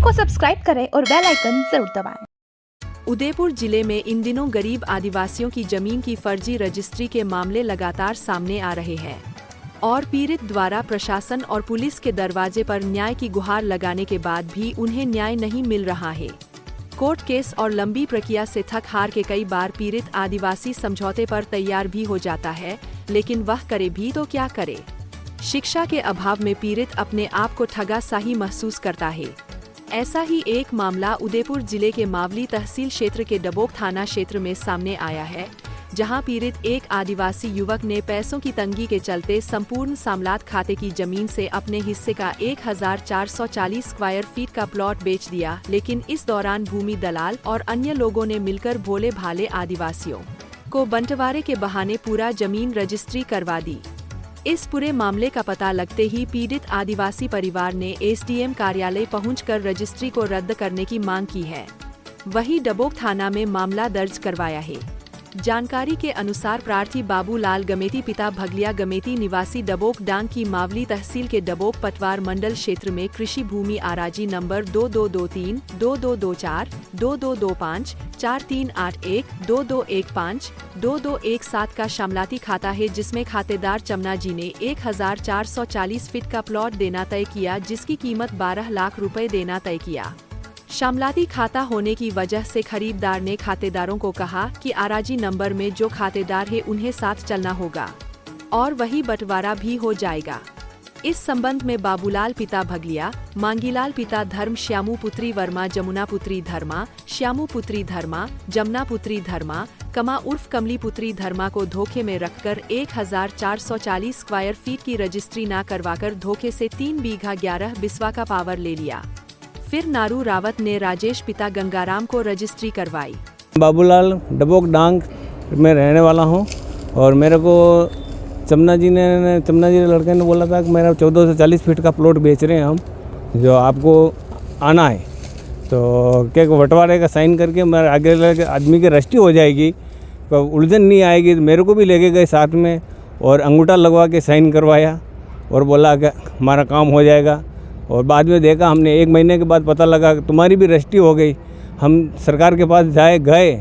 को सब्सक्राइब करें और बेल आइकन जरूर दबाएं। उदयपुर जिले में इन दिनों गरीब आदिवासियों की जमीन की फर्जी रजिस्ट्री के मामले लगातार सामने आ रहे हैं और पीड़ित द्वारा प्रशासन और पुलिस के दरवाजे पर न्याय की गुहार लगाने के बाद भी उन्हें न्याय नहीं मिल रहा है। कोर्ट केस और लंबी प्रक्रिया से थक हार के कई बार पीड़ित आदिवासी समझौते पर तैयार भी हो जाता है, लेकिन वह करे भी तो क्या करे। शिक्षा के अभाव में पीड़ित अपने आप को ठगा सा ही महसूस करता है। ऐसा ही एक मामला उदयपुर जिले के मावली तहसील क्षेत्र के डबोक थाना क्षेत्र में सामने आया है, जहां पीड़ित एक आदिवासी युवक ने पैसों की तंगी के चलते संपूर्ण सामलात खाते की जमीन से अपने हिस्से का 1440 स्क्वायर फीट का प्लॉट बेच दिया, लेकिन इस दौरान भूमि दलाल और अन्य लोगों ने मिलकर भोले भाले आदिवासियों को बंटवारे के बहाने पूरा जमीन रजिस्ट्री करवा दी। इस पूरे मामले का पता लगते ही पीड़ित आदिवासी परिवार ने एसडीएम कार्यालय पहुंचकर रजिस्ट्री को रद्द करने की मांग की है। वहीं डबोक थाना में मामला दर्ज करवाया है। जानकारी के अनुसार प्रार्थी बाबूलाल गमेती पिता भगलिया गमेती निवासी डबोक डांग की मावली तहसील के डबोक पटवार मंडल क्षेत्र में कृषि भूमि आराजी नंबर 2223, 2224, 2225, 4381, 2215, 2217 का शामलाती खाता है, जिसमें खातेदार चमना जी ने 1440 फीट का प्लॉट देना तय किया, जिसकी कीमत 12 लाख रुपए देना तय किया। शामलाती खाता होने की वजह से खरीदार ने खातेदारों को कहा कि आराजी नंबर में जो खातेदार है उन्हें साथ चलना होगा और वही बंटवारा भी हो जाएगा। इस संबंध में बाबूलाल पिता भगलिया, मांगीलाल पिता धर्म, श्यामू पुत्री वर्मा, जमुना पुत्री धर्मा, श्यामू पुत्री धर्मा, जमुना पुत्री धर्मा, कमा उर्फ कमली पुत्री धर्मा को धोखे में रखकर 1440 स्क्वायर फीट की रजिस्ट्री न करवाकर धोखे से 3 बीघा 11 बिस्वा का पावर ले लिया। फिर नारू रावत ने राजेश पिता गंगाराम को रजिस्ट्री करवाई। बाबूलाल डबोक डांग में रहने वाला हूं और मेरे को चमना जी लड़के ने बोला था कि मेरा 1440 फीट का प्लॉट बेच रहे हैं हम, जो आपको आना है। तो क्या बंटवारे का साइन करके मेरे आगे आदमी की रजिस्ट्री हो जाएगी, तो उलझन नहीं आएगी। मेरे को भी लेके गए साथ में और अंगूठा लगवा के साइन करवाया और बोला कि हमारा काम हो जाएगा। और बाद में देखा हमने, 1 महीने के बाद पता लगा कि तुम्हारी भी रजिस्ट्री हो गई। हम सरकार के पास गए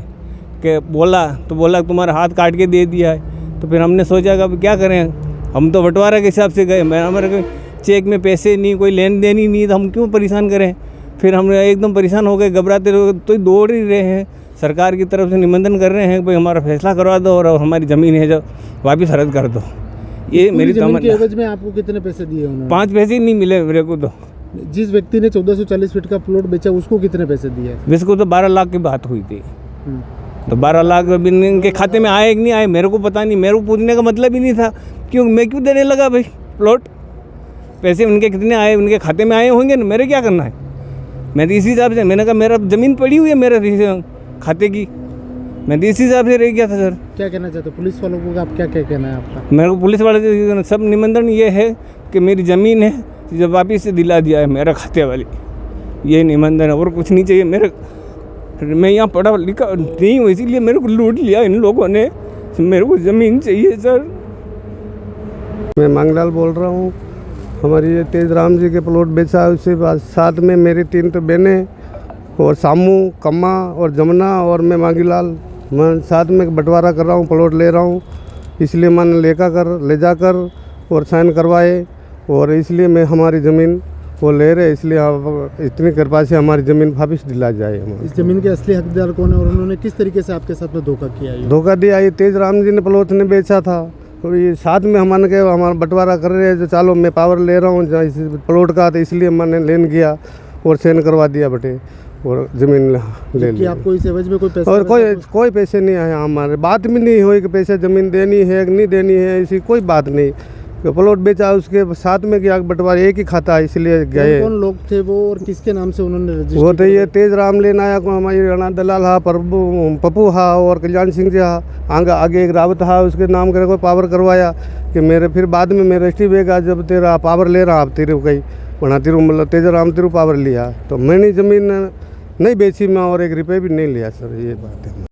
कि बोला तुम्हारा हाथ काट के दे दिया है। तो फिर हमने सोचा कि अब क्या करें, हम तो बंटवारा के हिसाब से गए, हमारे चेक में पैसे नहीं, कोई लेन देन ही नहीं, तो हम क्यों परेशान करें। फिर हम एकदम परेशान हो गए, घबराते रहे, तो दौड़ ही रहे हैं। सरकार की तरफ से निवेदन कर रहे हैं कि भाई हमारा फैसला करवा दो और हमारी ज़मीन है जो वापस रद्द कर दो। ये मेरी जमीन के एवज में आपको कितने पैसे दिए उन्होंने? 5 पैसे ही नहीं मिले मेरे को। तो जिस व्यक्ति ने 1440 फीट का प्लॉट बेचा उसको कितने पैसे दिए? इसको तो 12 लाख की बात हुई थी। तो 12 लाख इनके खाते में आए कि नहीं आए मेरे को पता नहीं। मेरे को पूछने का मतलब ही नहीं था, मैं क्यों देने लगा भाई प्लॉट। पैसे उनके कितने आए, उनके खाते में आए होंगे ना, मेरे क्या करना है। मैं तो इसी हिसाब से, मैंने कहा मेरा ज़मीन पड़ी हुई है मेरे खाते की, मैं तो इसी हिसाब से रह गया था। सर क्या कहना चाहते हो पुलिस वालों को, आप क्या कहना है आपका? मेरे को पुलिस वाले से सब निवेदन ये है कि मेरी ज़मीन है जब वापिस से दिला दिया है मेरा खाते वाली, ये निवेदन है और कुछ नहीं चाहिए मेरे। मैं यहाँ पढ़ा लिखा नहीं हूँ, इसीलिए मेरे को लूट लिया इन लोगों ने। मेरे को ज़मीन चाहिए सर। मैं मांगलाल बोल रहा हूँ। हमारी ये तेजराम जी के प्लॉट बेचा, उसके बाद साथ में मेरी 3 तो बहनें और सामू, कम्मा और जमुना और मैं मांगीलाल, मैं साथ में बंटवारा कर रहा हूँ, प्लॉट ले रहा हूँ। इसलिए मैंने ले जाकर और साइन करवाए और इसलिए मैं हमारी ज़मीन वो ले रहे, इसलिए आप इतनी कृपा से हमारी ज़मीन वापस दिला जाए। इस ज़मीन के असली हकदार कौन है और उन्होंने किस तरीके से आपके साथ में धोखा किया? धोखा दिया, ये तेजराम जी ने प्लॉट ने बेचा था और ये साथ में हमने के हमारा बंटवारा कर रहे हैं, जो चलो मैं पावर ले रहा हूँ इस प्लॉट का, तो इसलिए मैंने लेन किया और साइन करवा दिया बटे और ज़मीन ले ली। आपको इस एवज में कोई पैसे और कोई पैसे नहीं आए हमारे, बात भी नहीं हुई कि पैसे ज़मीन देनी है कि नहीं देनी है, ऐसी कोई बात नहीं। प्लॉट बेचा उसके साथ में क्या बंटवारा एक ही खाता, इसलिए गए। कौन लोग थे वो और किसके नाम से उन्होंने रजिस्ट्री? वो तो ये तेजराम लेन आया को हमारी राणा दलाल हा, पप्पू हा और कल्याण सिंह जी हा, आगे एक रावत हा, उसके नाम करे को पावर करवाया कि मेरे। फिर बाद में मेरे रजिस्ट्री बेगा, जब तेरा पावर ले रहा आप तेरे कहीं बना तेरू, मतलब तेजराम तेरू पावर लिया, तो मैंने ज़मीन नहीं बेची मैं और 1 रुपये भी नहीं लिया सर, ये बात है।